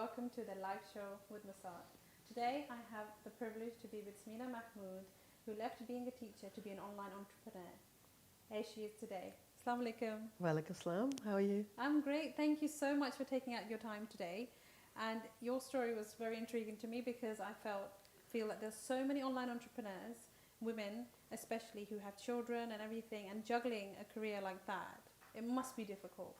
welcome to the Life Show with Musart. Today I have the privilege to be with Samina Mahmood, who left being a teacher to be an online entrepreneur. Here she is today. Assalamu alaikum. Walaikum assalam. How are you? I'm great. Thank you so much for taking out your time today. And your story was very intriguing to me because I feel that there's so many online entrepreneurs, women especially, who have children and everything, and juggling a career like that. It must be difficult.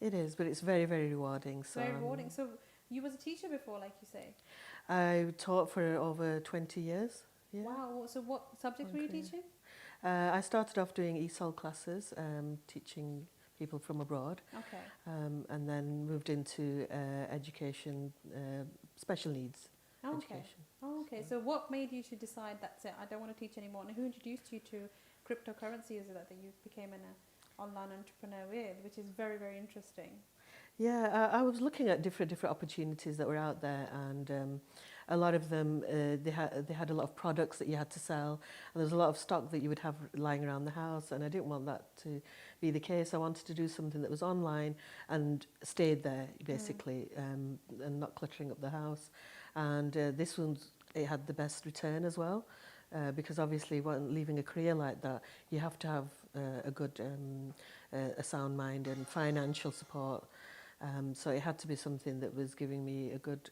It is, but it's very, very rewarding. So, Very rewarding. So you was a teacher before, like you say? I taught for over 20 years. Yeah. Wow. So what subjects were you teaching? I started off doing ESOL classes, teaching people from abroad, Okay. and then moved into education, special needs education. Oh, okay. So what made you to decide that's it, I don't want to teach anymore? And who introduced you to cryptocurrency? Is it that you became an online entrepreneur with, which is very, very interesting. Yeah, I was looking at different opportunities that were out there, and a lot of them they had a lot of products that you had to sell, and there was a lot of stock that you would have lying around the house, and I didn't want that to be the case. I wanted to do something that was online and stayed there basically, and not cluttering up the house. And this one, it had the best return as well. Because obviously, when leaving a career like that, you have to have a good, a sound mind and financial support. So it had to be something that was giving me a good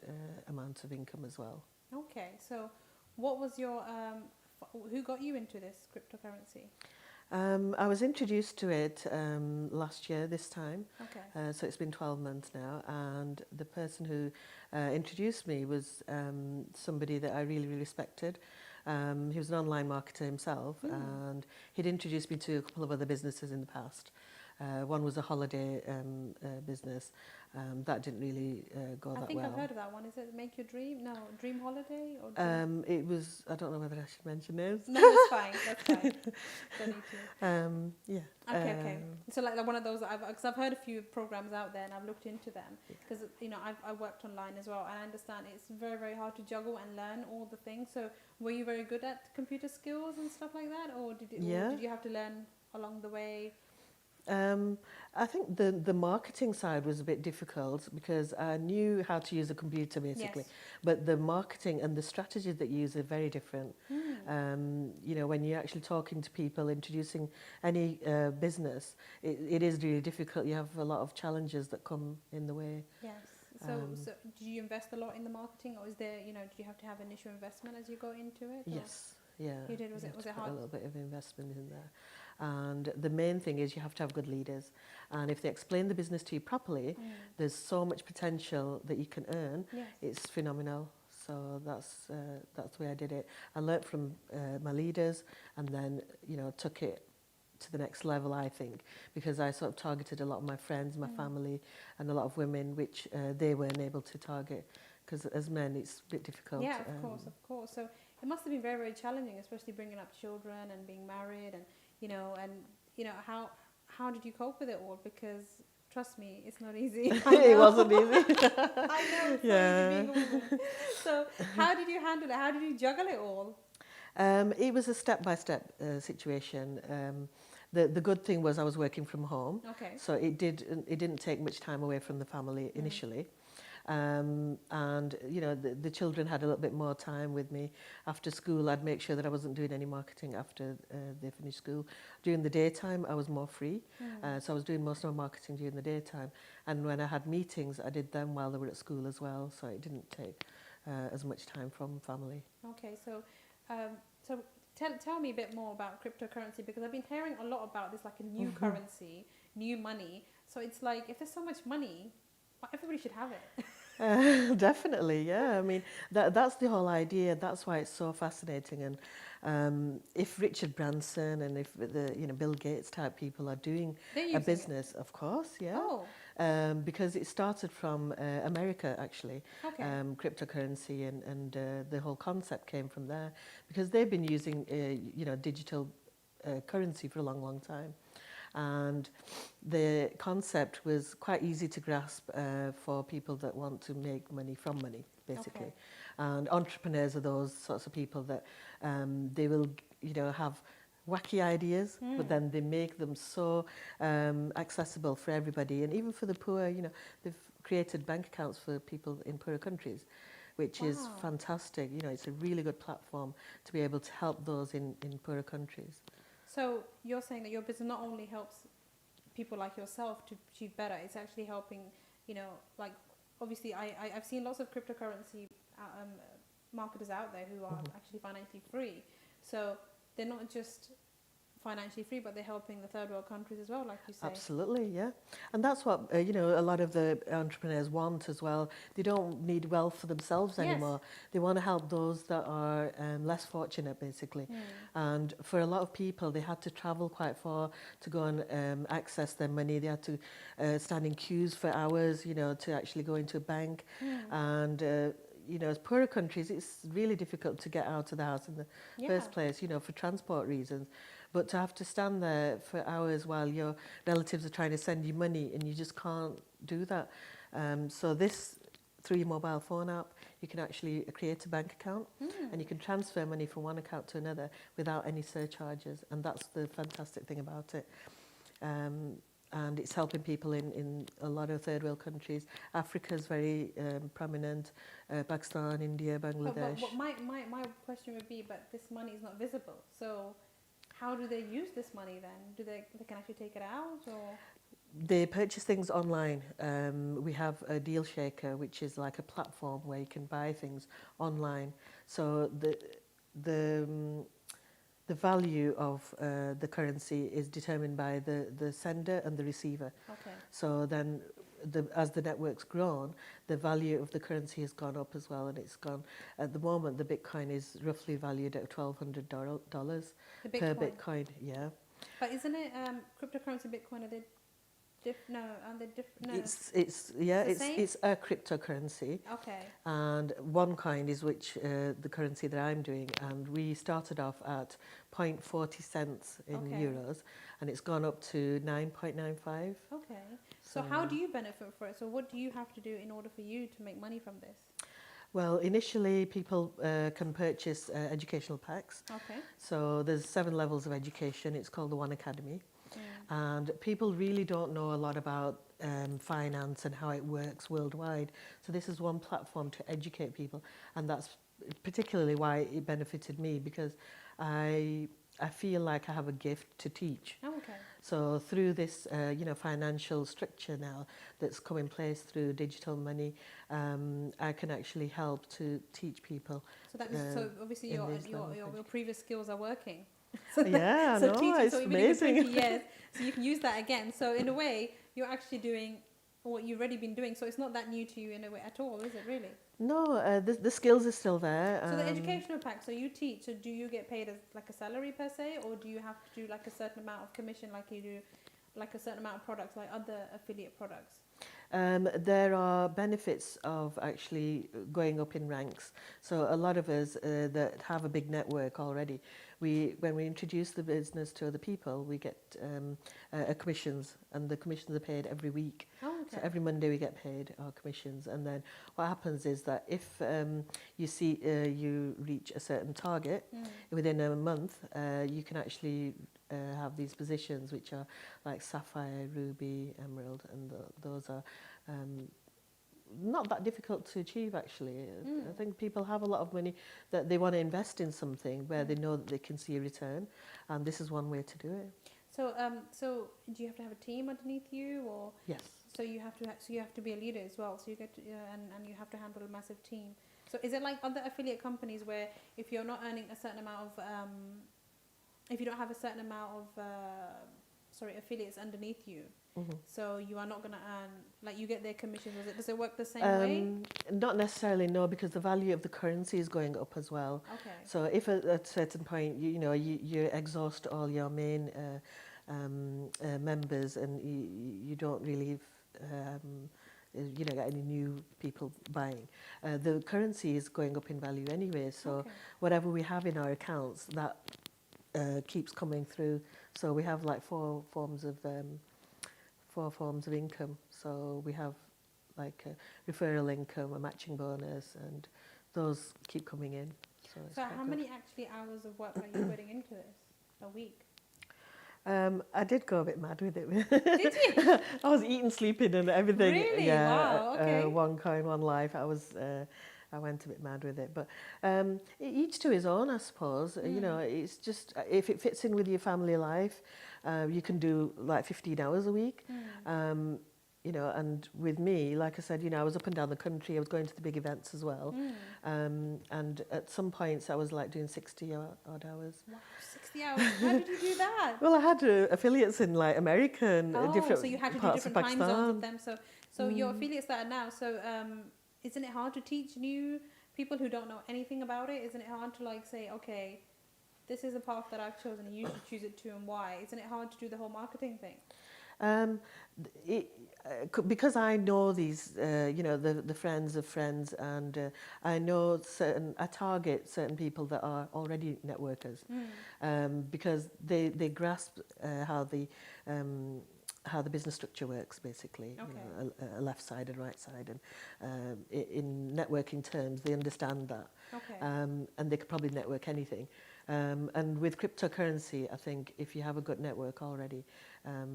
amount of income as well. Okay, so what was your, who got you into this cryptocurrency? I was introduced to it last year, this time. Okay. So it's been 12 months now, and the person who introduced me was somebody that I really, really respected. He was an online marketer himself, and he'd introduced me to a couple of other businesses in the past. One was a holiday business. That didn't really go that well. I think I've heard of that one. Is it Make Your Dream? No, Dream Holiday? Or It was, I don't know whether I should mention names. No, that's fine. That's fine. Don't need to. Yeah. Okay. So like one of those, because I've heard a few programs out there and I've looked into them. Because, I worked online as well, and I understand it's very, very hard to juggle and learn all the things. So were you very good at computer skills and stuff like that? Or did you have to learn along the way? I think the marketing side was a bit difficult because I knew how to use a computer basically, but the marketing and the strategies that you use are very different. When you're actually talking to people, introducing any business, it is really difficult. You have a lot of challenges that come in the way. Yes. So do you invest a lot in the marketing, or is there, do you have to have initial investment as you go into it? Yes. Yeah. You did. Was it hard? A little bit of investment in there. And the main thing is you have to have good leaders. And if they explain the business to you properly, there's so much potential that you can earn. Yes. It's phenomenal. So that's the way I did it. I learnt from my leaders, and then took it to the next level, I think, because I sort of targeted a lot of my friends, my family, and a lot of women, which they weren't able to target, because as men it's a bit difficult. Yeah, of course. So it must have been very, very challenging, especially bringing up children and being married, and how did you cope with it all? Because trust me, it's not easy. It wasn't easy. I know. It's not easy being a woman. So how did you handle it? How did you juggle it all? It was a step-by-step situation. The good thing was I was working from home, so it didn't take much time away from the family initially. And the children had a little bit more time with me. After school, I'd make sure that I wasn't doing any marketing after they finished school. During the daytime, I was more free, so I was doing most of my marketing during the daytime. And when I had meetings, I did them while they were at school as well, so it didn't take as much time from family. Okay, so tell me a bit more about cryptocurrency, because I've been hearing a lot about this, like a new currency, new money. So it's like, if there's so much money, everybody should have it. Definitely, yeah. I mean, that's the whole idea. That's why it's so fascinating. And if Richard Branson and if the Bill Gates type people are doing a business, of course, yeah. Oh. Because it started from America, actually. Okay. Cryptocurrency and the whole concept came from there, because they've been using digital currency for a long, long time. And the concept was quite easy to grasp for people that want to make money from money, basically. Okay. And entrepreneurs are those sorts of people that they will, have wacky ideas, but then they make them so accessible for everybody, and even for the poor. created bank accounts for people in poorer countries, which is Wow. fantastic. You know, it's a really good platform to be able to help those in poorer countries. So you're saying that your business not only helps people like yourself to achieve better, it's actually helping, like obviously I've seen lots of cryptocurrency marketers out there who are actually financially free. So they're not just financially free, but they're helping the third world countries as well, like you say. Absolutely, yeah. And that's what, a lot of the entrepreneurs want as well. They don't need wealth for themselves anymore. They want to help those that are less fortunate, basically. And for a lot of people, they had to travel quite far to go and access their money. They had to stand in queues for hours, to actually go into a bank. And as poorer countries, it's really difficult to get out of the house in the first place, for transport reasons. But to have to stand there for hours while your relatives are trying to send you money and you just can't do that. So this, through your mobile phone app, you can actually create a bank account and you can transfer money from one account to another without any surcharges. And that's the fantastic thing about it. And it's helping people in a lot of third world countries. Africa is very prominent, Pakistan, India, Bangladesh. But my question would be, but this money is not visible. So how do they use this money then? Do they can actually take it out, or? They purchase things online. We have a deal shaker, which is like a platform where you can buy things online. So the value of the currency is determined by the sender and the receiver. Okay. So then, as the network's grown, the value of the currency has gone up as well, and it's gone. At the moment, the Bitcoin is roughly valued at $1,200 per Bitcoin. Yeah. But isn't it cryptocurrency Bitcoin? Are they no? Are they different? No. It's a cryptocurrency. Okay. And OneCoin is the currency that I'm doing, and we started off at 0.40 cents in euros, and it's gone up to 9.95. Okay. So how do you benefit from it? So what do you have to do in order for you to make money from this? Well, initially people can purchase educational packs. Okay. So there's 7 levels of education. It's called the One Academy. And people really don't know a lot about finance and how it works worldwide. So this is one platform to educate people, and that's particularly why it benefited me, because I feel like I have a gift to teach. Oh, okay. So through this, financial structure now that's come in place through digital money, I can actually help to teach people. So that is, so obviously your previous skills are working. Yeah, so no, teaching, it's so amazing. 20 years, so you can use that again. So in a way, you're actually doing what you've already been doing. So it's not that new to you in a way at all, is it really? No, the skills are still there. So the educational pack, so you teach, so do you get paid as like a salary per se, or do you have to do like a certain amount of commission like you do, like a certain amount of products, like other affiliate products? There are benefits of actually going up in ranks. So a lot of us that have a big network already, when we introduce the business to other people, we get commissions, and the commissions are paid every week. Oh, okay. So every Monday we get paid our commissions, and then what happens is that if you reach a certain target within a month, you can actually have these positions which are like sapphire, ruby, emerald, and those are not that difficult to achieve actually. I think people have a lot of money that they want to invest in something where they know that they can see a return, and this is one way to do it. So so do you have to have a team underneath you, or? Yes. So you have to be a leader as well. So you get to, and you have to handle a massive team. So is it like other affiliate companies where if you're not earning a certain amount of if you don't have a certain amount of affiliates underneath you, so you are not going to earn, like you get their commissions? Does it work the same way? Not necessarily, no, because the value of the currency is going up as well. Okay. So if at a certain point you exhaust all your main members and you don't really get any new people buying, the currency is going up in value anyway. So whatever we have in our accounts, that keeps coming through. So we have like four forms of income. So we have like a referral income, a matching bonus, and those keep coming in. So how many actually hours of work are you putting into this a week? I did go a bit mad with it. Did you? I was eating, sleeping, and everything. Really? Yeah, Wow, okay. one coin, one life. I went a bit mad with it, but each to his own, I suppose. You know, it's just if it fits in with your family life, you can do like 15 hours a week. You know, and with me, like I said, you know, I was up and down the country. I was going to the big events as well, and at some points I was like doing 60 odd hours. Wow, 60 hours. How did you do that? Well, I had affiliates in like America and different So you had to do parts of different time zones with Pakistan. them. So your affiliates that are now. So isn't it hard to teach new people who don't know anything about it? Isn't it hard to like say, okay, this is a path that I've chosen, and you should choose it too, and why? Isn't it hard to do the whole marketing thing? Because I know these, you know, the friends of friends, and I know I target certain people that are already networkers, because they grasp how the business structure works, basically. Okay. You know, a left side and right side, and in networking terms, they understand that, Okay. and they could probably network anything. And with cryptocurrency, I think if you have a good network already,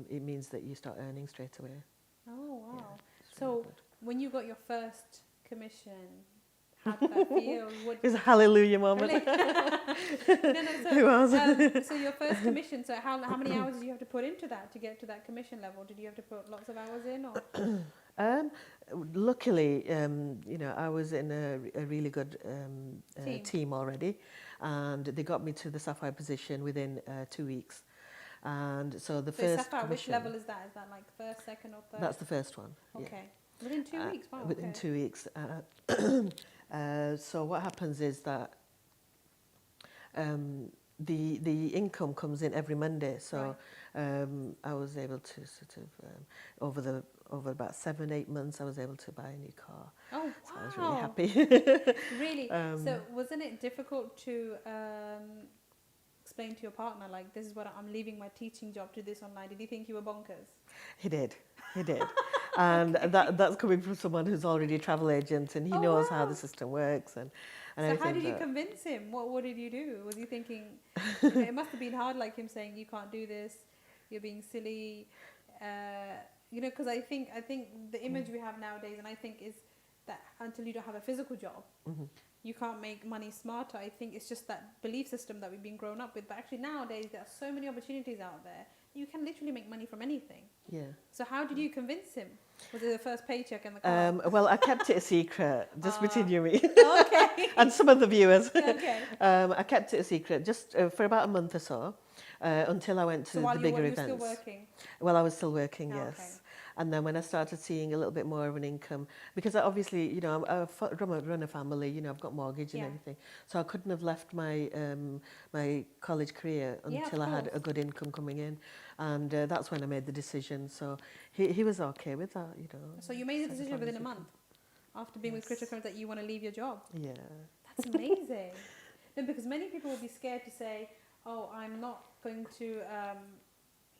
it means that you start earning straight away. Oh wow! Yeah, it's So really good. when you got your first commission, how did that feel? What? It was a hallelujah moment. Really? No. It was. So your first commission. So how many hours did you have to put into that to get to that commission level? Did you have to put lots of hours in, or? Luckily, you know, I was in a really good team already, and they got me to the sapphire position within 2 weeks. And so the first sapphire, which commission, level is that? Is that like first, second, or third? that's the first one. Okay. Within 2 weeks. Wow. Within Okay. 2 weeks. So what happens is that the income comes in every Monday. So I was able to sort of over about 7-8 months, I was able to buy a new car. Oh wow! So I was really happy. Really? So wasn't it difficult to explain to your partner, like, this is what I'm leaving my teaching job to this online? Did he think you were bonkers? He did. And that's coming from someone who's already a travel agent, and he knows how the system works and So everything. how did you convince him? What did you do? Was he thinking, you know, it must have been hard, like him saying, you can't do this, you're being silly, you know, because I think the image we have nowadays, and I think is that until you don't have a physical job, you can't make money smarter. I think it's just that belief system that we've been grown up with. But actually nowadays there are so many opportunities out there. You can literally make money from anything. Yeah. So how did you convince him? Was it the first paycheck in the car? Well, I kept it a secret, just between you and me. Okay. And some of the viewers. Okay. I kept it a secret just for about a month or so, until I went to the bigger events. So while you were still working? Well, I was still working, yes. Okay. And then when I started seeing a little bit more of an income, because I obviously, you know, I run a family, you know, I've got mortgage and everything, so I couldn't have left my my college career until I had a good income coming in, and that's when I made the decision. So he was okay with that, you know. So you made the decision within a month after being with cryptocurrency that you want to leave your job? Yeah. That's amazing. No, because many people would be scared to say, oh, I'm not going to...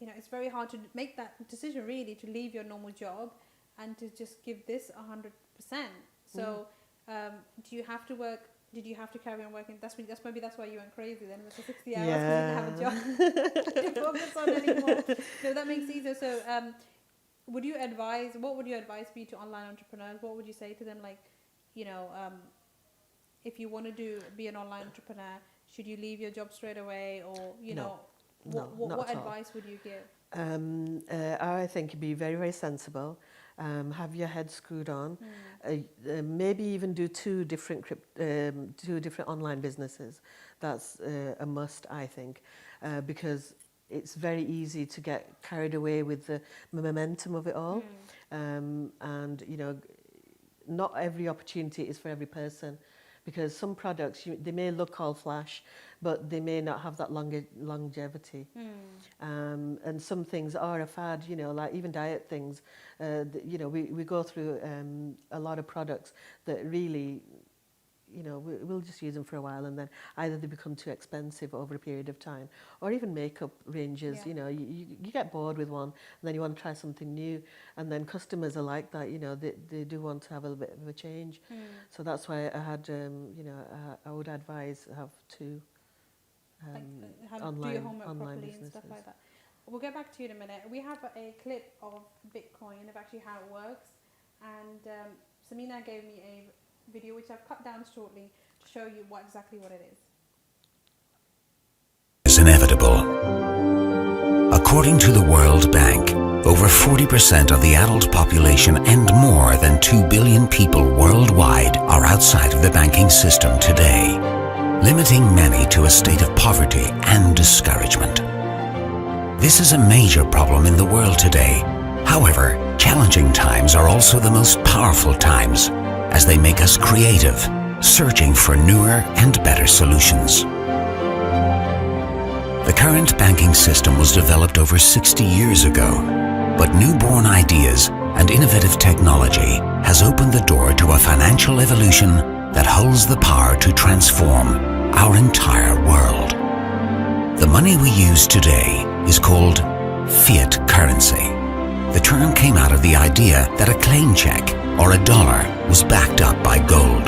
you know, it's very hard to make that decision, really, to leave your normal job and to just give this 100%. So, do you have to work? Did you have to carry on working? Maybe that's why you went crazy then. It was for 60 hours because you didn't have a job to focus on anymore. No, that makes it easier. So, what would your advice be to online entrepreneurs? What would you say to them? Like, you know, if you want to be an online entrepreneur, should you leave your job straight away, or you know? What advice would you give? I think you'd be very, very sensible. Have your head screwed on. Maybe even do two different online businesses. That's a must, I think, because it's very easy to get carried away with the momentum of it all. And you know, not every opportunity is for every person. Because some products, they may look all flash, but they may not have that longevity. And some things are a fad, you know, like even diet things. You know, we go through a lot of products that really, you know, we'll just use them for a while, and then either they become too expensive over a period of time, or even makeup ranges. You know, you get bored with one, and then you want to try something new, and then customers are like that. You know, they do want to have a bit of a change. So that's why I had, you know, I would advise have two Like, online do your homework online properly businesses. and stuff like that. we'll get back to you in a minute. We have a clip of Bitcoin, of actually how it works. And Samina gave me a video which I've cut down shortly to show you exactly what it is. Is inevitable. According to the World Bank, over 40% of the adult population and more than 2 billion people worldwide are outside of the banking system today, limiting many to a state of poverty and discouragement. This is a major problem in the world today. However, challenging times are also the most powerful times, as they make us creative, searching for newer and better solutions. The current banking system was developed over 60 years ago, but newborn ideas and innovative technology has opened the door to a financial evolution that holds the power to transform our entire world. The money we use today is called fiat currency. The term came out of the idea that a claim check or a dollar was backed up by gold.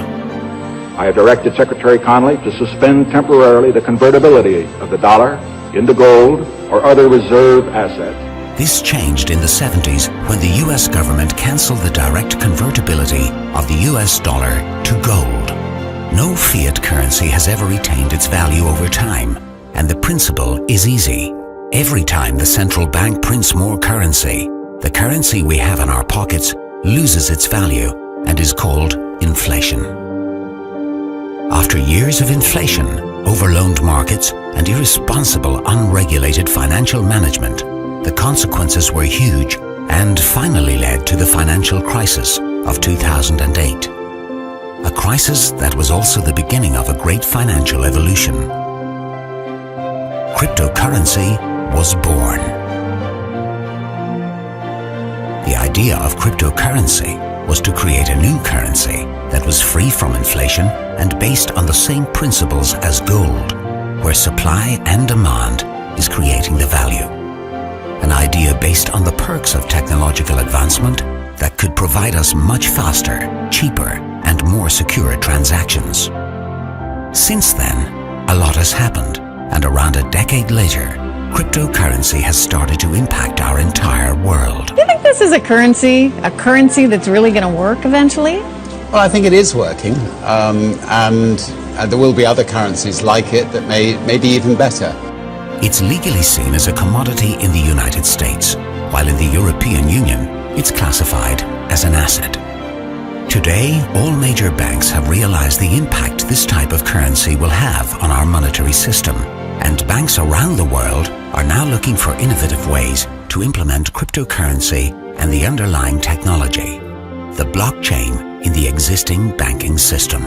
I have directed Secretary Connally to suspend temporarily the convertibility of the dollar into gold or other reserve assets. This changed in the 70s when the US government canceled the direct convertibility of the US dollar to gold. No fiat currency has ever retained its value over time, and the principle is easy. Every time the central bank prints more currency, the currency we have in our pockets loses its value and is called inflation. After years of inflation, overloaned markets, and irresponsible, unregulated financial management, the consequences were huge and finally led to the financial crisis of 2008. A crisis that was also the beginning of a great financial evolution. Cryptocurrency was born. The idea of cryptocurrency was to create a new currency that was free from inflation and based on the same principles as gold, where supply and demand is creating the value. An idea based on the perks of technological advancement that could provide us much faster, cheaper, and more secure transactions. Since then, a lot has happened, and around a decade later, cryptocurrency has started to impact our entire world. Do you think this is a currency that's really going to work eventually? Well, I think it is working, and there will be other currencies like it that may be even better. It's legally seen as a commodity in the United States, while in the European Union, it's classified as an asset. Today, all major banks have realized the impact this type of currency will have on our monetary system, and banks around the world are now looking for innovative ways to implement cryptocurrency and the underlying technology, the blockchain, in the existing banking system.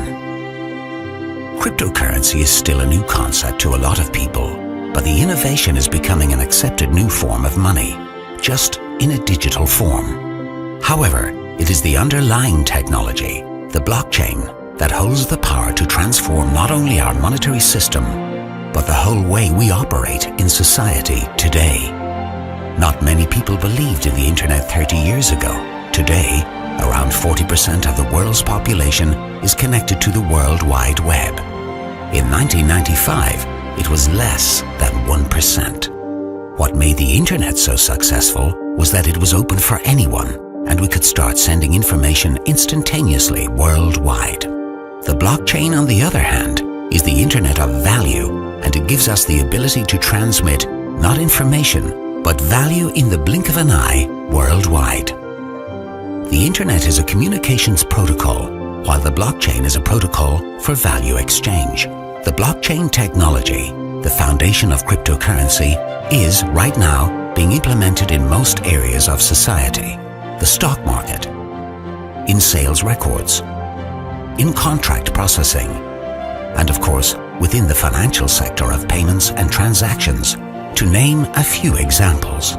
Cryptocurrency is still a new concept to a lot of people, but the innovation is becoming an accepted new form of money, just in a digital form. However, it is the underlying technology, the blockchain, that holds the power to transform not only our monetary system, but the whole way we operate in society today. Not many people believed in the internet 30 years ago. Today, around 40% of the world's population is connected to the World Wide Web. In 1995, it was less than 1%. What made the internet so successful was that it was open for anyone, and we could start sending information instantaneously worldwide. The blockchain, on the other hand, is the internet of value, and it gives us the ability to transmit not information, but value in the blink of an eye worldwide. The internet is a communications protocol, while the blockchain is a protocol for value exchange. The blockchain technology, the foundation of cryptocurrency, is right now being implemented in most areas of society. The stock market, in sales records, in contract processing, and of course, within the financial sector of payments and transactions, to name a few examples.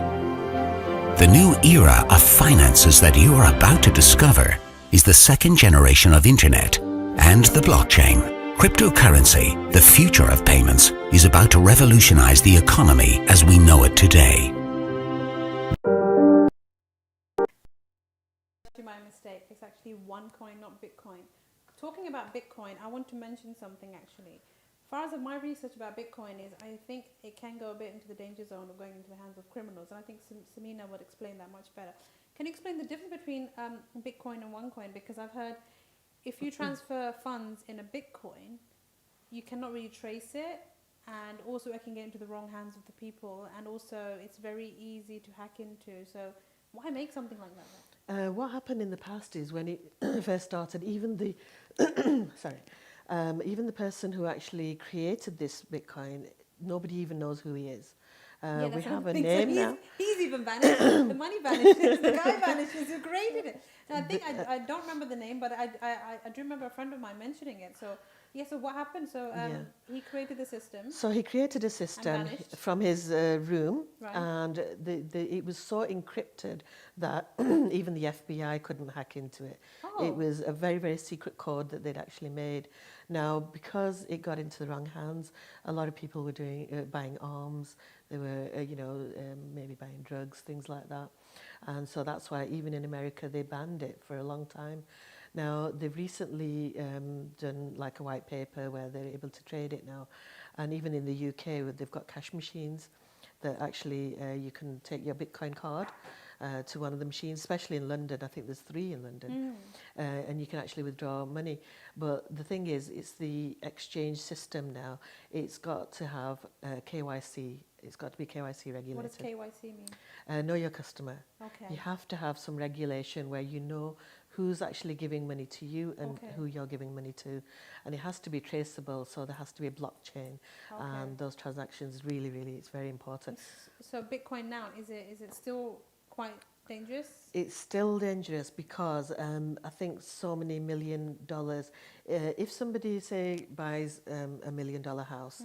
The new era of finances that you are about to discover is the second generation of internet and the blockchain. Cryptocurrency, the future of payments, is about to revolutionize the economy as we know it today. My mistake. It's actually OneCoin, not Bitcoin. Talking about Bitcoin, I want to mention something actually. far as my research about Bitcoin is, I think it can go a bit into the danger zone of going into the hands of criminals, and I think Samina would explain that much better. Can you explain the difference between Bitcoin and OneCoin? Because I've heard if you transfer funds in a Bitcoin, you cannot really trace it, and also it can get into the wrong hands of the people, and also it's very easy to hack into. So why make something like that? What happened in the past is when it first started, even the even the person who actually created this Bitcoin, nobody even knows who he is. We have a name now. He's even vanished. The money vanishes. The guy vanishes who created it. And I think I don't remember the name, but I do remember a friend of mine mentioning it. So yeah. So what happened? So he created the system. So he created a system from his room, Right. and it was so encrypted that even the FBI couldn't hack into it. Oh. It was a very, very secret code that they'd actually made. Now, because it got into the wrong hands, a lot of people were buying arms. They were, maybe buying drugs, things like that. And so that's why even in America they banned it for a long time. Now, they've recently done like a white paper where they're able to trade it now. And even in the UK, where they've got cash machines that actually you can take your Bitcoin card to one of the machines, especially in London. I think there's 3 in London. And you can actually withdraw money. But the thing is, it's the exchange system now. It's got to have KYC. It's got to be KYC regulated. What does KYC mean? Know your customer. Okay. You have to have some regulation where you know who's actually giving money to you and who you're giving money to. And it has to be traceable, so there has to be a blockchain. And those transactions really, really, it's very important. So Bitcoin now, is it still quite dangerous? It's still dangerous because I think so many $1 million. If somebody, say, buys $1 million house,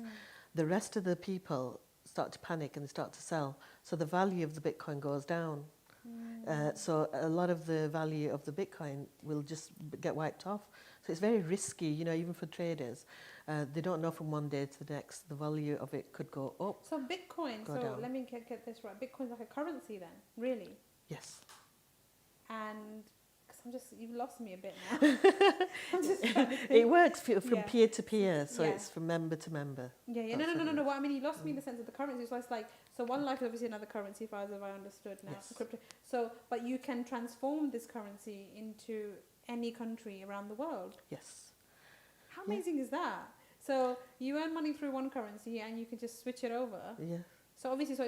the rest of the people start to panic and they start to sell. So the value of the Bitcoin goes down. So a lot of the value of the Bitcoin will just get wiped off. So it's very risky, even for traders. They don't know from one day to the next. The value of it could go up. So Bitcoin, down. Let me get this right. Bitcoin's like a currency then, really? Yes. And because you've lost me a bit now. I'm just trying to think. It works from peer to peer, so it's from member to member. Yeah. No. What I mean, you lost me in the sense of the currency. So it's like, so One Life is obviously another currency, as far as I understood now. Yes. Crypto. So, but you can transform this currency into any country around the world. Yes. How amazing is that? So you earn money through one currency and you can just switch it over. Yeah. So obviously, so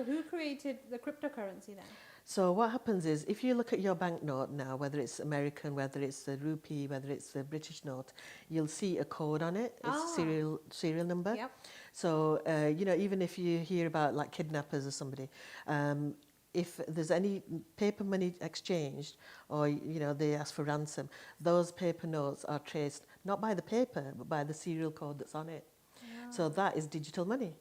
who created the cryptocurrency then? So what happens is, if you look at your banknote now, whether it's American, whether it's the rupee, whether it's the British note, you'll see a code on it. It's serial number. Yep. So even if you hear about like kidnappers or somebody, if there's any paper money exchanged, or they ask for ransom, those paper notes are traced not by the paper but by the serial code that's on it. So that is digital money.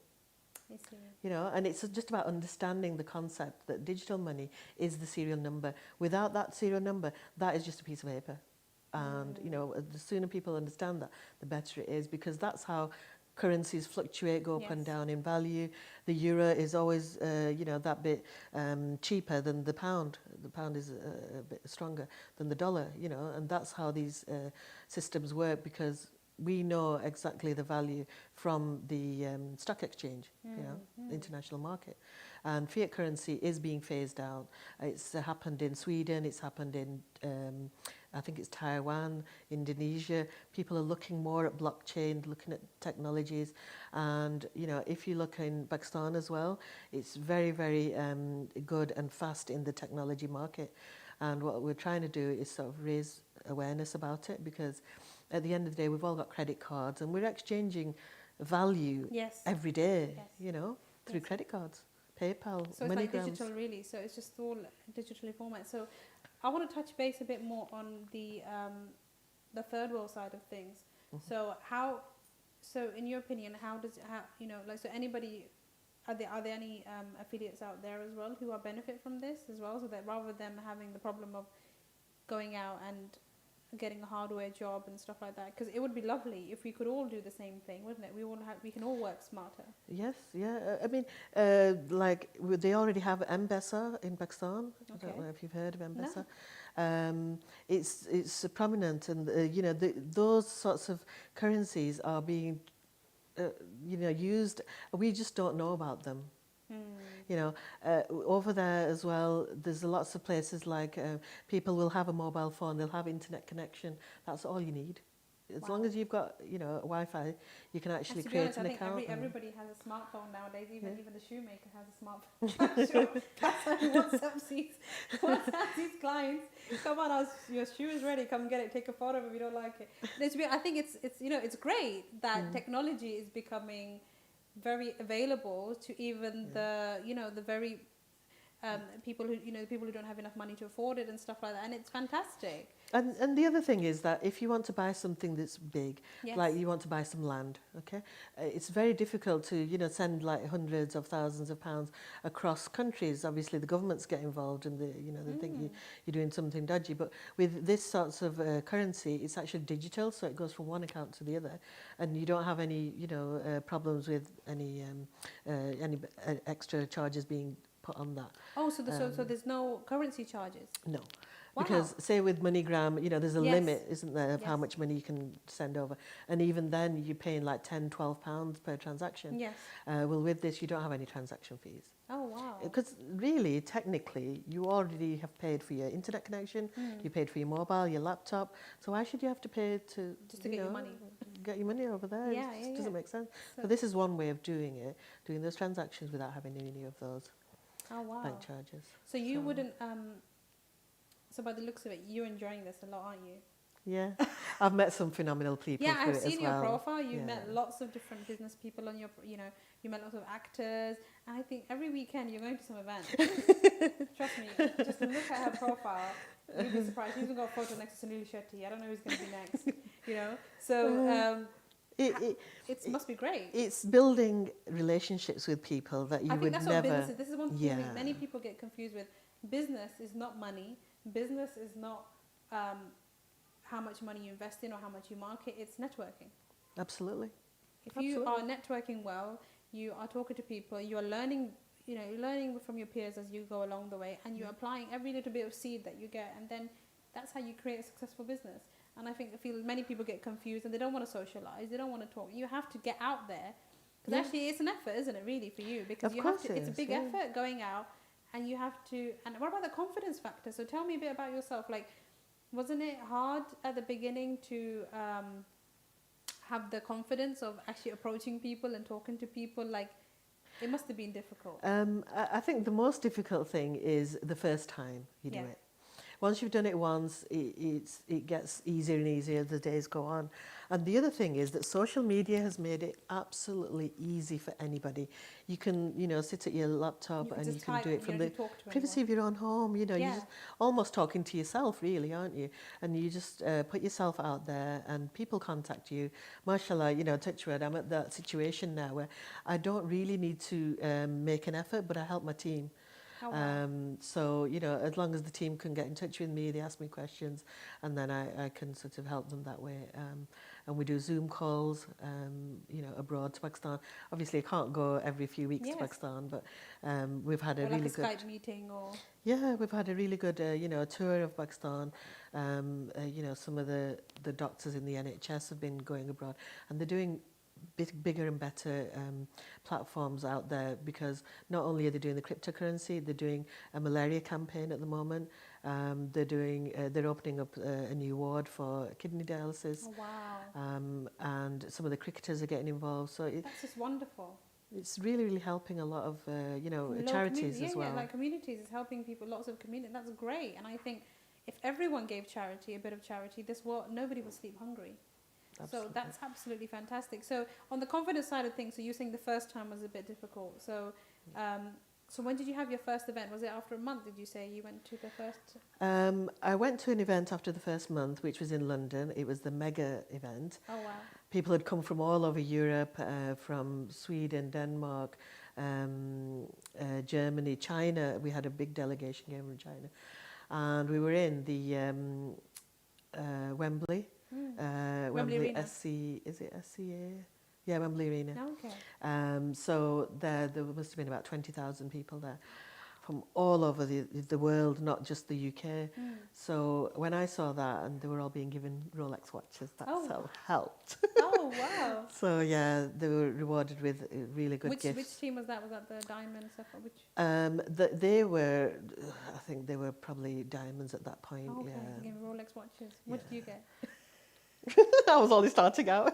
I see. And it's just about understanding the concept that digital money is the serial number. Without that serial number, that is just a piece of paper. And, the sooner people understand that, the better it is, because that's how currencies fluctuate, go up and down in value. The euro is always, that bit cheaper than the pound. The pound is a bit stronger than the dollar, and that's how these systems work, because we know exactly the value from the stock exchange, the international market. And fiat currency is being phased out. It's happened in Sweden, it's happened in, I think it's Taiwan, Indonesia. People are looking more at blockchain, looking at technologies. And, if you look in Pakistan as well, it's very, very good and fast in the technology market. And what we're trying to do is sort of raise awareness about it, because at the end of the day, we've all got credit cards and we're exchanging value every day, through credit cards, PayPal, so it's MoneyGrams. like digital, really. So it's just all digitally format. So I want to touch base a bit more on the third world side of things. So so in your opinion, so anybody, are there any affiliates out there as well who are benefit from this as well, so that rather than having the problem of going out and getting a hardware job and stuff like that, because it would be lovely if we could all do the same thing, wouldn't it? We can all work smarter. Yes, yeah. I mean, they already have M-Pesa in Pakistan. I don't know if you've heard of M-Pesa. it's prominent, and you know, those sorts of currencies are being you know, used. We just don't know about them. You know, over there as well, there's lots of places like people will have a mobile phone, they'll have internet connection. That's all you need. As long as you've got, you know, Wi-Fi, you can actually create an account. I think everybody has a smartphone nowadays. Even the shoemaker has a smartphone. I'm sure that's how he WhatsApps his clients. Come on, your shoe is ready. Come get it. Take a photo if you don't like it. I think it's you know, it's great that technology is becoming very available to even the, you know, the very people who don't have enough money to afford it and stuff like that, and it's fantastic. And the other thing is that if you want to buy something that's big, like you want to buy some land, okay, it's very difficult to, you know, send like hundreds of thousands of pounds across countries. Obviously, the governments get involved, and they think you're doing something dodgy. But with this sorts of currency, it's actually digital, so it goes from one account to the other, and you don't have any, you know, problems with any extra charges being put on that. Oh, so there's no currency charges? No. Wow. Because say with MoneyGram, you know, there's a limit, isn't there, of how much money you can send over. And even then you're paying like £10-12 per transaction. Yes. Well, with this, you don't have any transaction fees. Oh, wow. Because really, technically, you already have paid for your internet connection, you paid for your mobile, your laptop. So why should you have to pay to get your money? Get your money over there. It just doesn't make sense. So this is one way of doing it, doing those transactions without having any of those bank charges. So you wouldn't... So by the looks of it, you're enjoying this a lot, aren't you? Yeah, I've met some phenomenal people. Yeah, through I've it as seen your well. profile. You've met lots of different business people on your, you know, you met lots of actors. And I think every weekend you're going to some event. Trust me, just look at her profile. You'll be surprised. She's even got a photo next to Sunil Shetty. I don't know who's going to be next. You know, so it must be great. It's building relationships with people that you would that's never. What business is. This is one thing that many people get confused with. Business is not money. Business is not how much money you invest in or how much you market. It's networking. Absolutely. If you are networking well, you are talking to people, you are learning, you know, you're learning from your peers as you go along the way, and you're applying every little bit of seed that you get, and then that's how you create a successful business. And I feel many people get confused and they don't want to socialize, they don't want to talk. You have to get out there, because actually it's an effort, isn't it, really, for you? Because you have to. It's a big effort going out. And you have to, and what about the confidence factor? So tell me a bit about yourself. Like, wasn't it hard at the beginning to have the confidence of actually approaching people and talking to people? Like, it must have been difficult. I think the most difficult thing is the first time you do it. Once you've done it once, it gets easier and easier as the days go on. And the other thing is that social media has made it absolutely easy for anybody. You can, you know, sit at your laptop and you can do it from the privacy of your own home. You know, you're just almost talking to yourself, really, aren't you? And you just put yourself out there and people contact you. Mashallah, you know, touch wood, I'm at that situation now where I don't really need to make an effort, but I help my team. Oh, wow. So, you know, as long as the team can get in touch with me, they ask me questions, and then I can sort of help them that way. And we do Zoom calls, you know, abroad to Pakistan. Obviously, I can't go every few weeks to Pakistan, but we've had a really good... Skype meeting or... Yeah, we've had a really good, you know, tour of Pakistan. You know, some of the doctors in the NHS have been going abroad, and they're doing bigger and better platforms out there, because not only are they doing the cryptocurrency, they're doing a malaria campaign at the moment. They're opening up a new ward for kidney dialysis. Oh, wow. And some of the cricketers are getting involved. So that's just wonderful. It's really, really helping a lot of you know, charities as well. Yeah, like communities is helping people. Lots of community. That's great. And I think if everyone gave charity, a bit of charity, nobody would sleep hungry. Absolutely. So that's absolutely fantastic. So on the confidence side of things, so you're saying the first time was a bit difficult. So so when did you have your first event? Was it after a month, did you say you went to the first? I went to an event after the first month, which was in London. It was the mega event. Oh, wow. People had come from all over Europe, from Sweden, Denmark, Germany, China. We had a big delegation came from China. And we were in the Wembley. Wembley Arena. SC, is it SCA? Yeah, Wembley Arena. Okay. So there must have been about 20,000 people there. from all over the world, not just the UK. So when I saw that and they were all being given Rolex watches, that so helped. Oh, wow. So yeah, they were rewarded with really good gifts. Which team was that? Was that the diamond stuff? Or which? They were, I think they were probably diamonds at that point. Oh, okay. Yeah. Again, Rolex watches. What did you get? I was only starting out.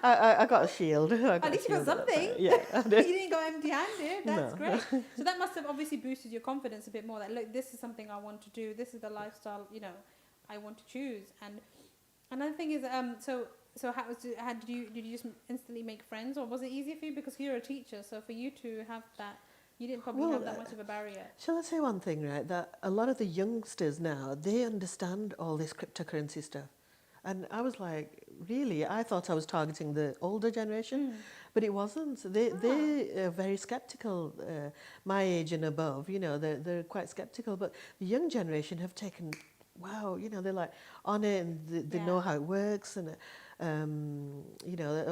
I got a shield. At least you got something. Yeah, I did. You didn't go empty-handed. That's No. great. So that must have obviously boosted your confidence a bit more. That look, this is something I want to do. This is the lifestyle, I want to choose. And another thing is, so how did you just instantly make friends, or was it easier for you because you're a teacher? So for you to have that, you didn't probably have that much of a barrier. Shall I say one thing, right? That a lot of the youngsters now, they understand all this cryptocurrency stuff. And I was like, really? I thought I was targeting the older generation, but it wasn't. They are very skeptical. My age and above, they're quite skeptical. But the young generation have taken, wow, they're like on it, and they know how it works. And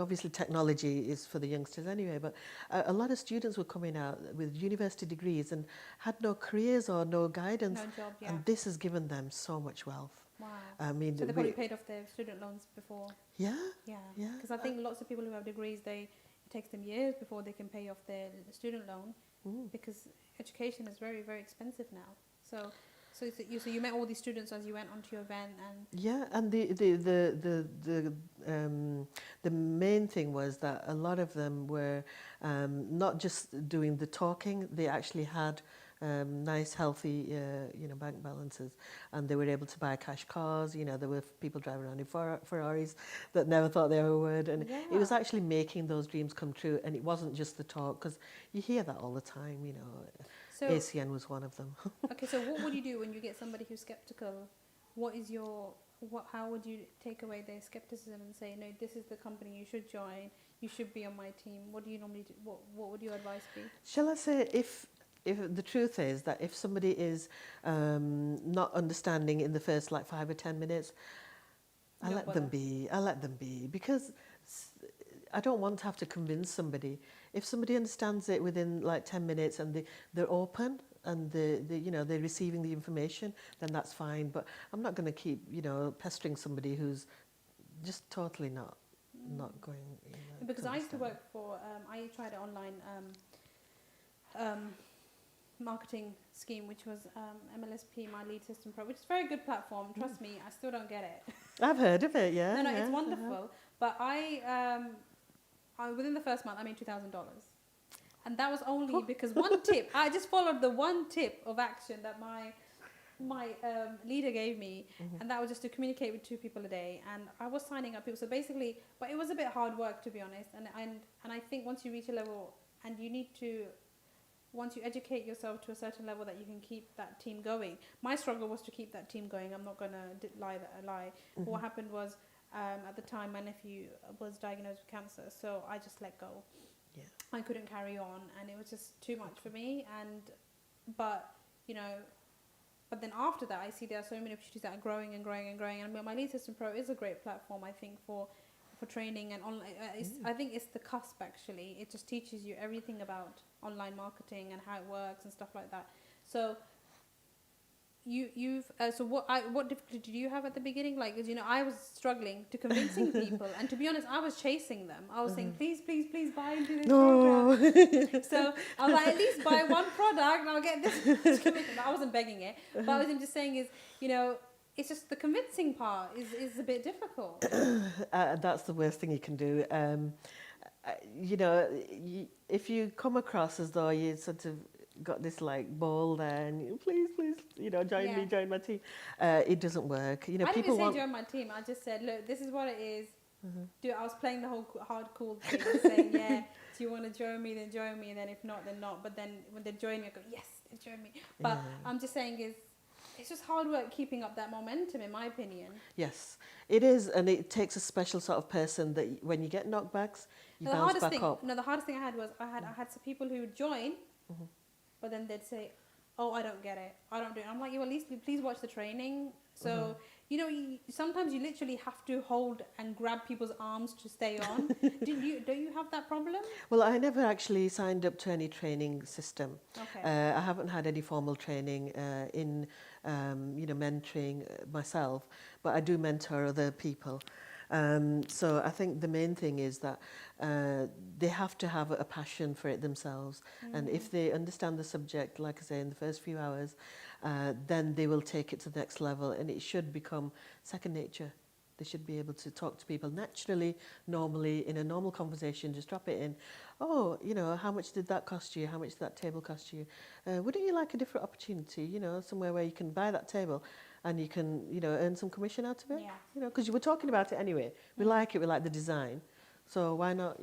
obviously technology is for the youngsters anyway. But a lot of students were coming out with university degrees and had no careers or no guidance. No job, yeah. And this has given them so much wealth. Wow. I mean, so they probably paid off their student loans before. Yeah. Yeah. Yeah. Because I think lots of people who have degrees, it takes them years before they can pay off their student loan, because education is very, very expensive now. So you met all these students as you went onto your event, and yeah, and the main thing was that a lot of them were not just doing the talking; they actually had nice, healthy, bank balances, and they were able to buy cash cars. There were people driving around in Ferraris that never thought they ever would, and it was actually making those dreams come true. And it wasn't just the talk, because you hear that all the time. So, ACN was one of them. Okay, so what would you do when you get somebody who's skeptical? How would you take away their skepticism and say, no, this is the company you should join, you should be on my team? What do you normally do? What would your advice be? Shall I say, if the truth is that if somebody is not understanding in the first 5 or 10 minutes, I let them be, because I don't want to have to convince somebody. If somebody understands it within 10 minutes and they're open and they're receiving the information, then that's fine. But I'm not going to keep pestering somebody who's just totally not going. Because I used to work for I tried an online marketing scheme, which was MLSP, My Lead System Pro, which is a very good platform. Trust me, I still don't get it. I've heard of it, yeah. No, it's wonderful. But I within the first month, I made $2,000. And that was only because one tip, I just followed the one tip of action that my leader gave me, and that was just to communicate with 2 people a day. And I was signing up people. So basically, but it was a bit hard work, to be honest. And I think once you reach a level, and you need to, once you educate yourself to a certain level, that you can keep that team going. My struggle was to keep that team going. I'm not going to lie. But what happened was, at the time, my nephew was diagnosed with cancer, so I just let go. Yeah. I couldn't carry on, and it was just too much for me. But then after that, I see there are so many opportunities that are growing and growing and growing. And My Lead System Pro is a great platform, I think, for training and online. I think it's the cusp, actually. It just teaches you everything about online marketing and how it works and stuff like that. So what difficulty did you have at the beginning? I was struggling to convincing people, and to be honest, I was chasing them. I was saying, please buy into this program. So I was like, at least buy one product and I'll get this commission. I wasn't begging it, but I was just saying it's just the convincing part is a bit difficult. That's the worst thing you can do. If you come across as though you sort of got this ball there and you, please, join my team, it doesn't work. I didn't even say join my team. I just said, look, this is what it is. I was playing the whole hard cool thing, saying, yeah, do you want to join me, then join me, and then if not, then not. But then when they join me, I go, yes, they join me. But I'm just saying it's just hard work keeping up that momentum, in my opinion. Yes, it is, and it takes a special sort of person that when you get knockbacks, you bounce back up. No, the hardest thing I had was I had some people who would join, but then they'd say, oh, I don't get it, I don't do it. I'm like, you at least please watch the training. So You know, sometimes you literally have to hold and grab people's arms to stay on. Don't you have that problem? Well, I never actually signed up to any training system. Okay. I haven't had any formal training in, mentoring myself, but I do mentor other people. So I think the main thing is that they have to have a passion for it themselves. And if they understand the subject, like I say, in the first few hours, then they will take it to the next level, and it should become second nature. They should be able to talk to people naturally, normally, in a normal conversation, just drop it in. Oh, how much did that cost you? How much did that table cost you? Wouldn't you like a different opportunity, somewhere where you can buy that table and you can, earn some commission out of it? Yeah. Because you were talking about it anyway. We like it, we like the design. So why not,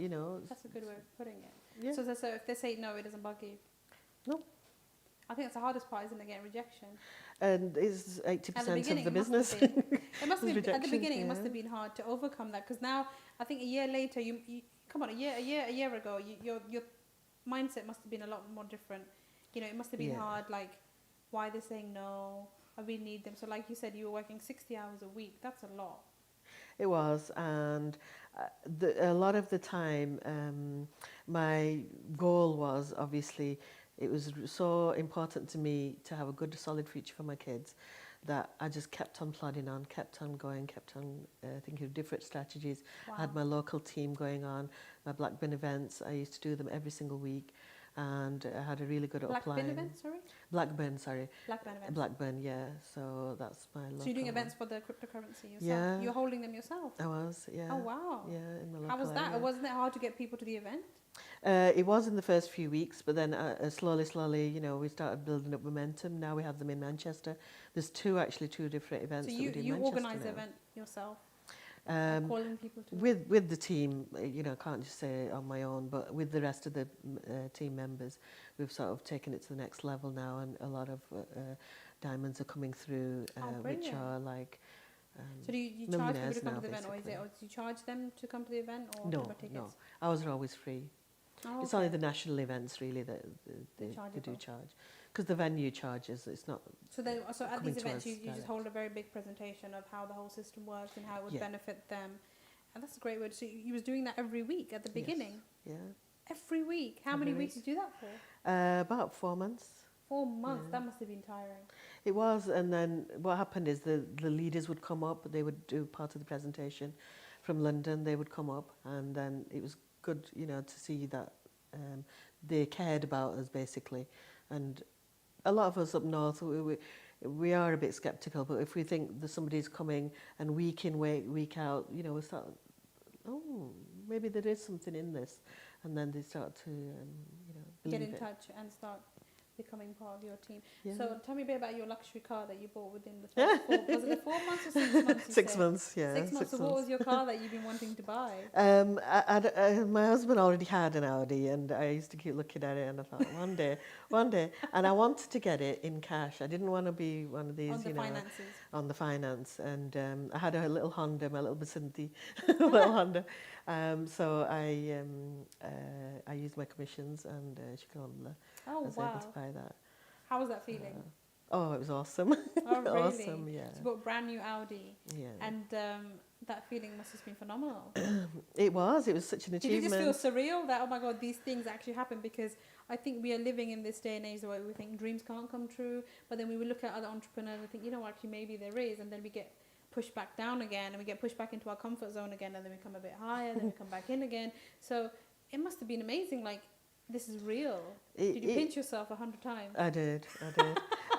That's a good way of putting it. Yeah. So if they say no, it doesn't bug you? No. I think that's the hardest part, isn't it, getting rejection? And it's 80% of the business. It must have been, at the rejection, beginning, it yeah. must have been hard to overcome that, because now, I think a year later, you come on, a year ago, your mindset must have been a lot more different. It must have been hard, like, why they're saying no, I really need them. So like you said, you were working 60 hours a week. That's a lot. It was, and a lot of the time, my goal was, obviously, it was so important to me to have a good, solid future for my kids that I just kept on plodding on, kept on going, kept on thinking of different strategies. Wow. I had my local team going on, my Blackburn events. I used to do them every single week, and I had a really good upline. Blackburn events, sorry? Blackburn, sorry. Blackburn events. Blackburn, yeah. So that's my local. So you're doing events one. for the cryptocurrency yourself? Yeah. You're holding them yourself? I was, yeah. Oh, wow. Yeah, in my local How was that? area. Wasn't it hard to get people to the event? It was in the first few weeks, but then slowly, we started building up momentum. Now we have them in Manchester. There's two different events So that we do in you Manchester organise the now. event yourself? Calling people to with the team, I can't just say it on my own, but with the rest of the team members, we've sort of taken it to the next level now, and a lot of diamonds are coming through, which are like. So do you charge people to come to the event, basically. or do you charge them to come to the event, or No, tickets? no. Ours are always free. Oh, It's only the national events really that they do charge, because the venue charges. It's not. So at coming these to events, us you just direct. hold a very big presentation of how the whole system works and how it would Yeah. benefit them, and that's a great word. So you was doing that every week at the beginning. Yeah. Every week. How many weeks did you do that for? About 4 months. 4 months. Yeah. That must have been tiring. It was, and then what happened is the leaders would come up. They would do part of the presentation from London. They would come up, and then it was good, to see that they cared about us basically. And a lot of us up north, we are a bit sceptical. But if we think that somebody's coming and week in, week out, we start, oh, maybe there is something in this, and then they start to, believe Get in it. touch and start becoming part of your team. Yeah. So tell me a bit about your luxury car that you bought within the first 4, was it 4 months or 6 months? You 6 said? months, yeah. 6 months. So what was your car that you've been wanting to buy? My husband already had an Audi, and I used to keep looking at it, and I thought one day, and I wanted to get it in cash. I didn't want to be one of these, On the finances. on the finance. And I had a little Honda, my little Basinti, little Honda. So I used my commissions, and Shukran, I was able to buy that. How was that feeling? Oh, it was awesome. Oh, really? Awesome, yeah. So you bought a brand new Audi. Yeah. And that feeling must have been phenomenal. It was such an Did achievement. you just feel surreal that, oh my God, these things actually happen? Because I think we are living in this day and age where we think dreams can't come true. But then we would look at other entrepreneurs and think, actually maybe there is. And then we get pushed back down again, and we get pushed back into our comfort zone again, and then we come a bit higher, then we come back in again. So it must have been amazing. Like, this is real. Did you pinch yourself 100 times? I did.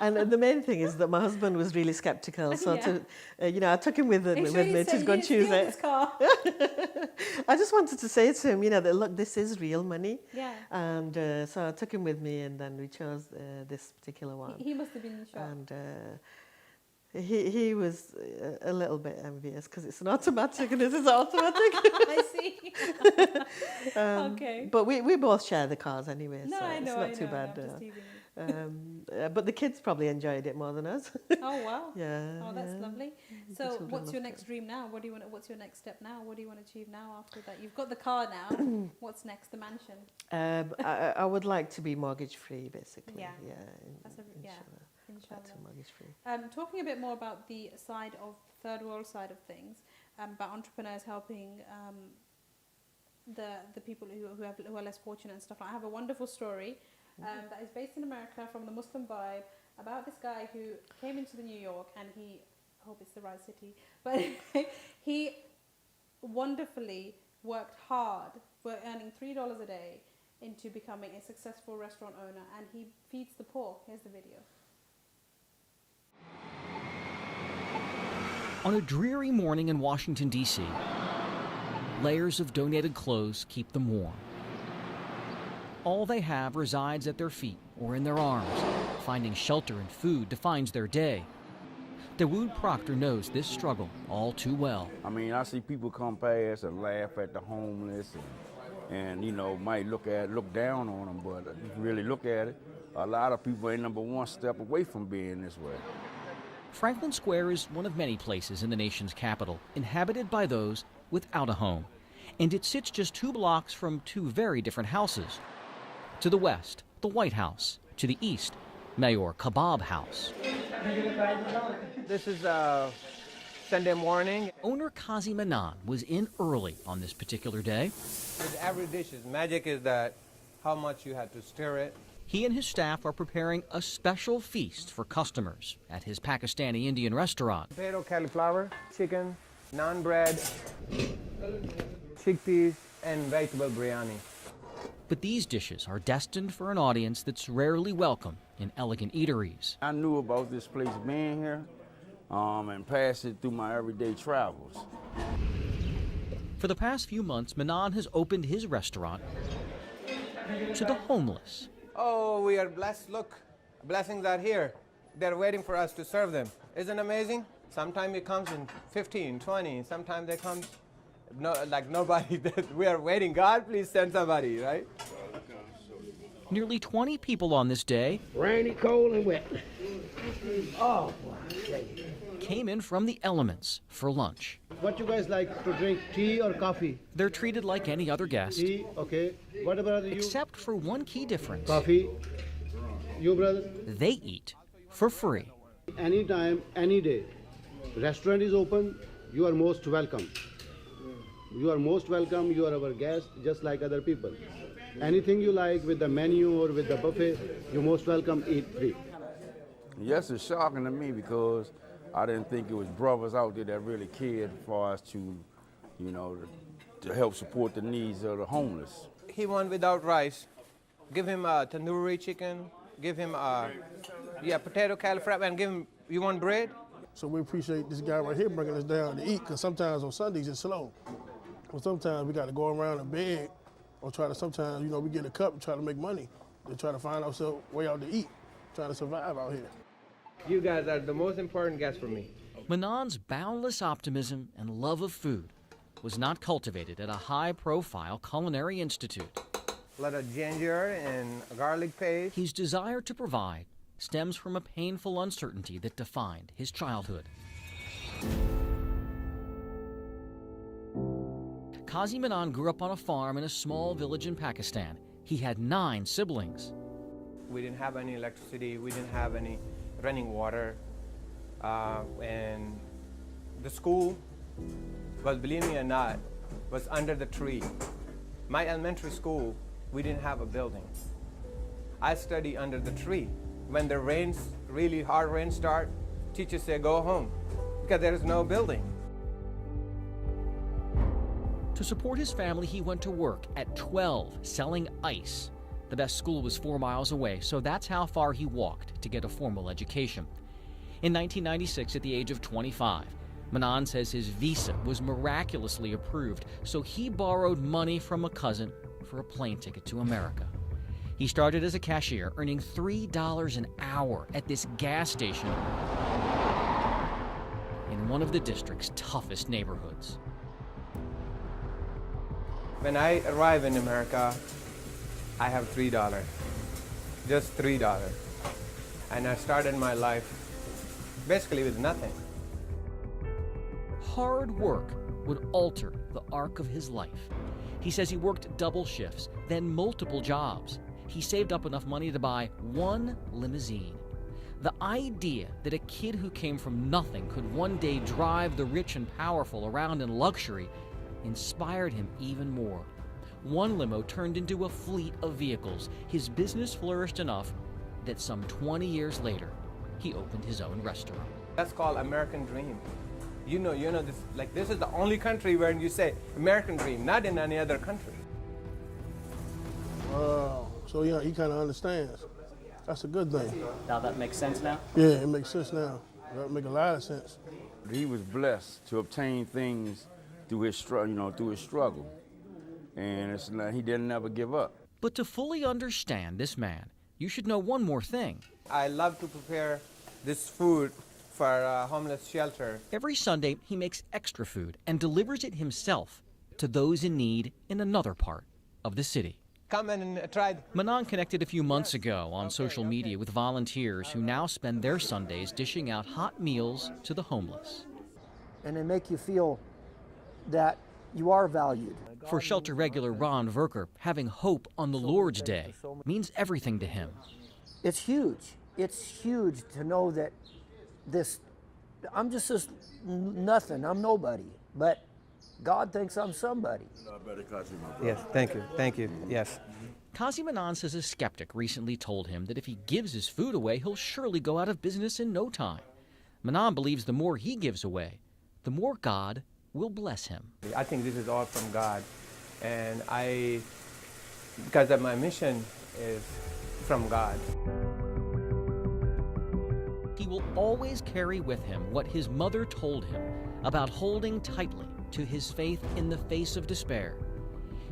And the main thing is that my husband was really sceptical. So I took him with me to go and choose it. I just wanted to say to him, that look, this is real money. Yeah. And so I took him with me, and then we chose this particular one. He must have been in shock. And he was a little bit envious because it's an automatic and this is automatic. I see. Okay. But we both share the cars anyway, No, so I know, it's not too bad. I'm just teasing you. But the kids probably enjoyed it more than us. Oh wow. Yeah. Oh, that's lovely. The So, children what's your loved next dream now? What's your next step now? What do you want to achieve now after that? You've got the car now. What's next? The mansion. I would like to be mortgage free, basically. Yeah. Yeah. That's a, yeah. inshallah. That's a mortgage free. Talking a bit more about the side of third world side of things, about entrepreneurs helping the people who are less fortunate and stuff. I have a wonderful story that is based in America from the Muslim Vibe about this guy who came into New York, and I hope it's the right city, but he wonderfully worked hard, earning $3 a day, into becoming a successful restaurant owner, and he feeds the poor. Here's the video. On a dreary morning in Washington, D.C., layers of donated clothes keep them warm. All they have resides at their feet or in their arms. Finding shelter and food defines their day. Dawood Proctor knows this struggle all too well. I mean, I see people come past and laugh at the homeless and you know, might look down on them, but if you really look at it, a lot of people ain't number one step away from being this way. Franklin Square is one of many places in the nation's capital inhabited by those without a home. And it sits just 2 blocks from 2 very different houses. To the west, the White House. To the east, Mayor Kebab House. This is Sunday morning. Owner Kazi Manan was in early on this particular day. With every dish, magic is that how much you have to stir it. He and his staff are preparing a special feast for customers at his Pakistani Indian restaurant. Potato, cauliflower, chicken, naan bread, chickpeas, and vegetable biryani. But these dishes are destined for an audience that's rarely welcome in elegant eateries. I knew about this place being here and passed it through my everyday travels. For the past few months, Manan has opened his restaurant to the homeless. Oh, we are blessed. Look, blessings are here. They're waiting for us to serve them. Isn't it amazing? Sometimes it comes in 15, 20. Sometimes they come like nobody. We are waiting. God, please send somebody, right? Nearly 20 people on this day, rainy, cold, and wet. Oh, came in from the elements for lunch. What you guys like to drink, tea or coffee? They're treated like any other guest. Tea, okay. What about you? Except for one key difference. Coffee. You, brother? They eat for free. Anytime, any day. Restaurant is open. You are most welcome. You are most welcome. You are our guest, just like other people. Anything you like with the menu or with the buffet, you're most welcome, eat free. Yes, it's shocking to me because I didn't think it was brothers out there that really cared for us to, you know, to help support the needs of the homeless. He went without rice. Give him a tandoori chicken. Give him potato cauliflower, and give him, you want bread? So we appreciate this guy right here bringing us down to eat, because sometimes on Sundays it's slow. Well, sometimes we got to go around and beg, or sometimes, you know, we get a cup and try to make money, to try to find ourselves way out to eat, trying to survive out here. You guys are the most important guests for me. Manan's boundless optimism and love of food was not cultivated at a high-profile culinary institute. A lot of ginger and garlic paste. His desire to provide stems from a painful uncertainty that defined his childhood. Kazi Manan grew up on a farm in a small village in Pakistan. He had 9 siblings. We didn't have any electricity. We didn't have any running water. And the school was, believe me or not, was under the tree. My elementary school, we didn't have a building. I study under the tree. When the rains, really hard rains start, teachers say go home because there is no building. To support his family, he went to work at 12 selling ice. The best school was 4 miles away, so that's how far he walked to get a formal education. In 1996, at the age of 25, Manan says his visa was miraculously approved, so he borrowed money from a cousin for a plane ticket to America. He started as a cashier, earning $3 an hour at this gas station in one of the district's toughest neighborhoods. When I arrive in America, I have $3, just $3. And I started my life basically with nothing. Hard work would alter the arc of his life. He says he worked double shifts, then multiple jobs. He saved up enough money to buy 1 limousine. The idea that a kid who came from nothing could one day drive the rich and powerful around in luxury inspired him even more. One limo turned into a fleet of vehicles. His business flourished enough that some 20 years later, he opened his own restaurant. That's called American dream. You know this, like, this is the only country where you say American dream, not in any other country. Wow. So yeah, he kind of understands. That's a good thing. Now that makes sense now? Yeah, it makes sense now. That make a lot of sense. He was blessed to obtain things through his struggle, and it's like he didn't ever give up. But to fully understand this man, you should know one more thing. I love to prepare this food for a homeless shelter. Every Sunday, he makes extra food and delivers it himself to those in need in another part of the city. Come and try. Manan connected a few months ago on social media with volunteers who now spend their Sundays dishing out hot meals to the homeless. And they make you feel that you are valued. For shelter regular Ron Verker, having hope on the Lord's Day means everything to him. It's huge. It's huge to know that I'm just this nothing, I'm nobody, but God thinks I'm somebody. Yes, thank you, yes. Kazi Manan says a skeptic recently told him that if he gives his food away, he'll surely go out of business in no time. Manan believes the more he gives away, the more God will bless him. I think this is all from God, and because of my mission is from God. He will always carry with him what his mother told him about holding tightly to his faith in the face of despair.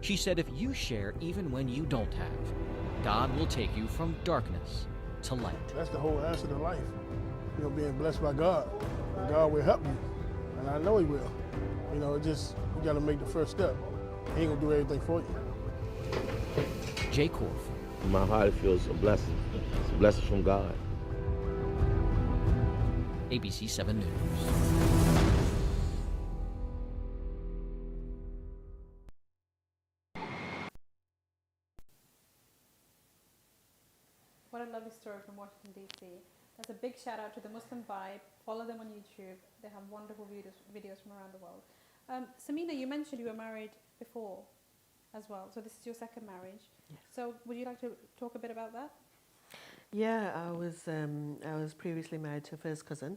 She said if you share even when you don't have, God will take you from darkness to light. That's the whole answer to life. You know, being blessed by God. And God will help you, and I know He will. You know, you got to make the first step. He ain't gonna do everything for you. Jay Korf. In my heart, it feels a blessing. It's a blessing from God. ABC 7 News. What a lovely story from Washington, D.C. That's a big shout out to the Muslim Vibe. Follow them on YouTube. They have wonderful videos from around the world. Samina, you mentioned you were married before as well. So this is your second marriage. Yes. So would you like to talk a bit about that? Yeah, I was previously married to a first cousin.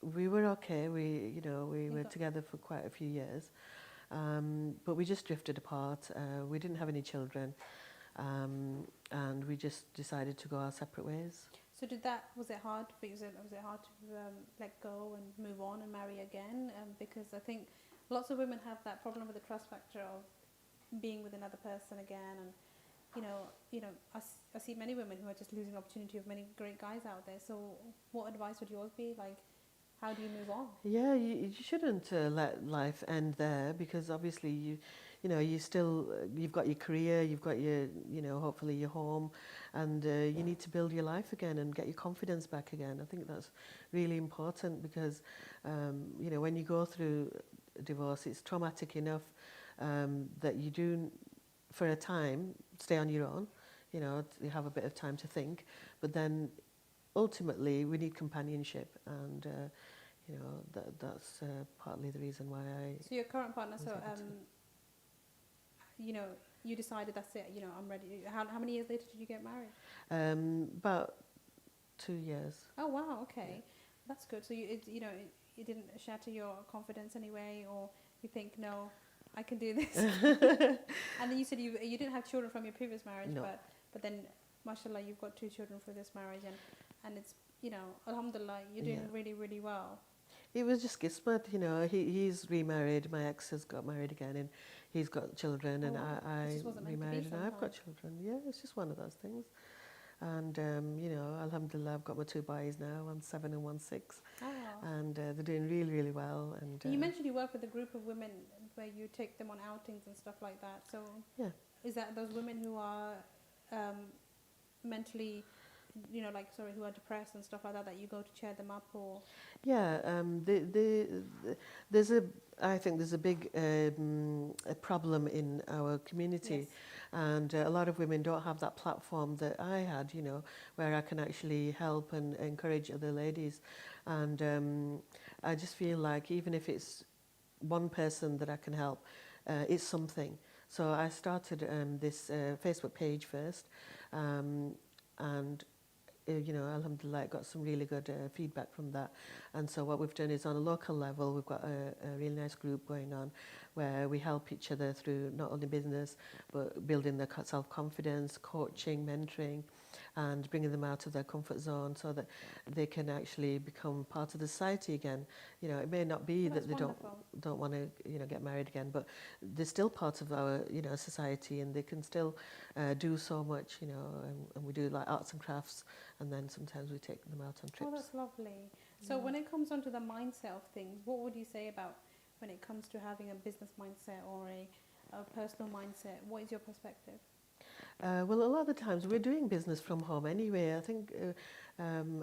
We were okay. We were together for quite a few years, but we just drifted apart. We didn't have any children, and we just decided to go our separate ways. So was it hard for you? Was it hard to let go and move on and marry again? Because I think lots of women have that problem with the trust factor of being with another person again, and I see many women who are just losing the opportunity of many great guys out there. So what advice would yours be? Like, how do you move on? Yeah, you shouldn't let life end there, because obviously you've got your career, you've got your, hopefully your home, and you need to build your life again and get your confidence back again. I think that's really important, because, when you go through a divorce, it's traumatic enough that you do, for a time, stay on your own, you have a bit of time to think, but then ultimately we need companionship, and that's partly the reason why I... So your current partner, you decided that's it, I'm ready. How many years later did you get married? About 2 years. Oh wow, okay, that's good. So it didn't shatter your confidence anyway, or you think, no, I can do this? And then you said you didn't have children from your previous marriage, no. but then mashallah, you've got 2 children through this marriage, and it's, alhamdulillah, you're doing really, really well. It was just kismet, he's remarried, my ex has got married again, and he's got children, and I remarried, and I've got children. Yeah, it's just one of those things. And, alhamdulillah, I've got my 2 boys now, one's 7 and one's 6. Oh. And they're doing really, really well. And you mentioned you work with a group of women where you take them on outings and stuff like that. So yeah. Is that those women who are mentally you know, like, sorry, who are depressed and stuff like that, that you go to cheer them up, or? Yeah, I think there's a big a problem in our community, Yes. and a lot of women don't have that platform that I had, you know, where I can actually help and encourage other ladies, and I just feel like even if it's one person that I can help, it's something. So I started this Facebook page first, and you know, alhamdulillah, got some really good feedback from that. And so what we've done is on a local level, we've got a really nice group going on where we help each other through not only business, but building their self-confidence, coaching, mentoring, and bringing them out of their comfort zone so that they can actually become part of the society again. You know, it may not be that they don't want to, you know, get married again, but they're still part of our, you know, society, and they can still do so much, you know, and we do like arts and crafts, and then sometimes we take them out on trips. Oh, that's lovely. So when it comes onto the mindset of things, what would you say about when it comes to having a business mindset or a personal mindset? What is your perspective? Well, a lot of the times we're doing business from home anyway. I think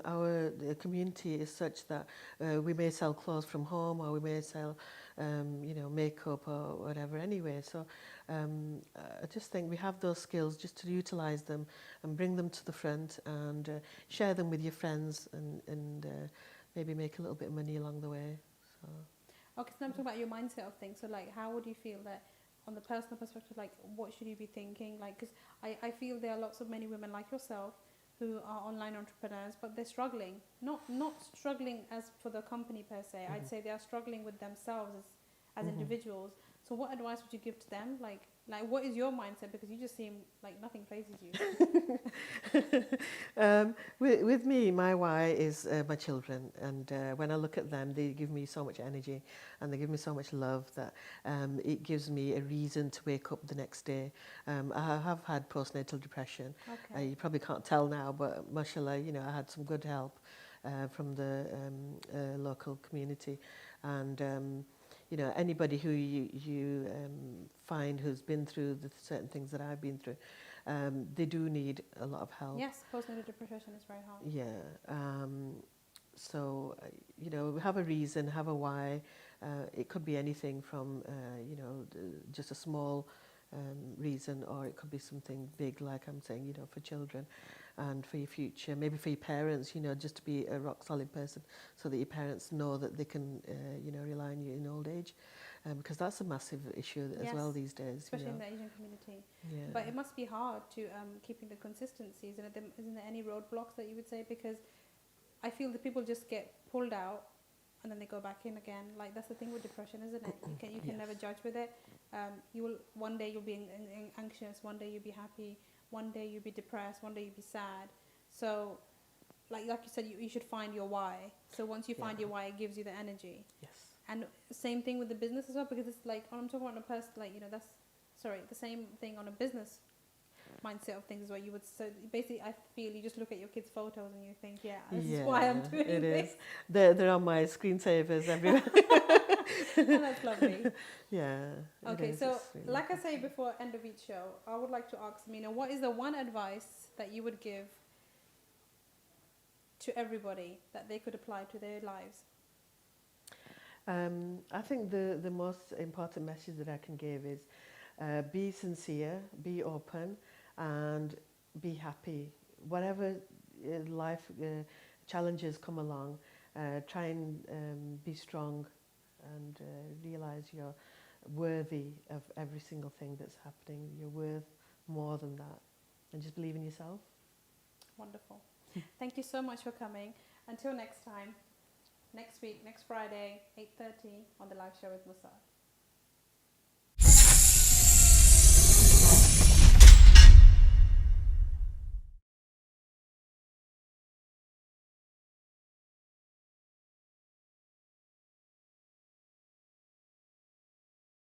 our community is such that we may sell clothes from home, or we may sell, you know, makeup or whatever anyway. So I just think we have those skills just to utilize them and bring them to the front and share them with your friends and maybe make a little bit of money along the way. So. Okay, so I'm talking about your mindset of things. So, like, how would you feel that on the personal perspective, like, what should you be thinking? Like, because I feel there are lots of many women like yourself who are online entrepreneurs, but they're struggling. Not struggling as for the company per se. I'd say they are struggling with themselves as individuals. So what advice would you give to them? Like what is your mindset? Because you just seem like nothing phases you. With me, my why is my children, and when I look at them, they give me so much energy, and they give me so much love that it gives me a reason to wake up the next day. I have had postnatal depression. Okay. You probably can't tell now, but mashallah, you know, I had some good help from the local community, and you know, anybody who you find who's been through the certain things that I've been through, they do need a lot of help. Yes, postnatal depression is very hard. Yeah. So, you know, have a reason, have a why. It could be anything from, you know, just a small reason, or it could be something big, like I'm saying, you know, for children and for your future, maybe for your parents, you know, just to be a rock solid person so that your parents know that they can, you know, rely on you in old age, because that's a massive issue as well these days. Especially you know. in the Asian community. Yeah. But it must be hard to keeping the consistencies. And isn't there any roadblocks that you would say? Because I feel that people just get pulled out and then they go back in again. Like, that's the thing with depression, isn't it? You can never judge with it. One day you'll be anxious, one day you'll be happy, one day you'll be depressed, one day you'll be sad. So, like you said, you should find your why. So once you find your why, it gives you the energy. Yes. And same thing with the business as well, because it's like, when I'm talking about a person, like, you know, the same thing on a business mindset of things as well. You would, so basically, I feel you just look at your kids' photos and you think, this is why I'm doing this. They're on my screensavers everywhere. Oh, that's lovely. Yeah. Okay, so really like I say before end of each show, I would like to ask Samina, what is the one advice that you would give to everybody that they could apply to their lives? I think the most important message that I can give is be sincere, be open, and be happy. Whatever life challenges come along, try and be strong and realize you're worthy of every single thing that's happening. You're worth more than that. And just believe in yourself. Wonderful. Thank you so much for coming. Until next time, next week, next Friday, 8:30 on the Life Show with Musart.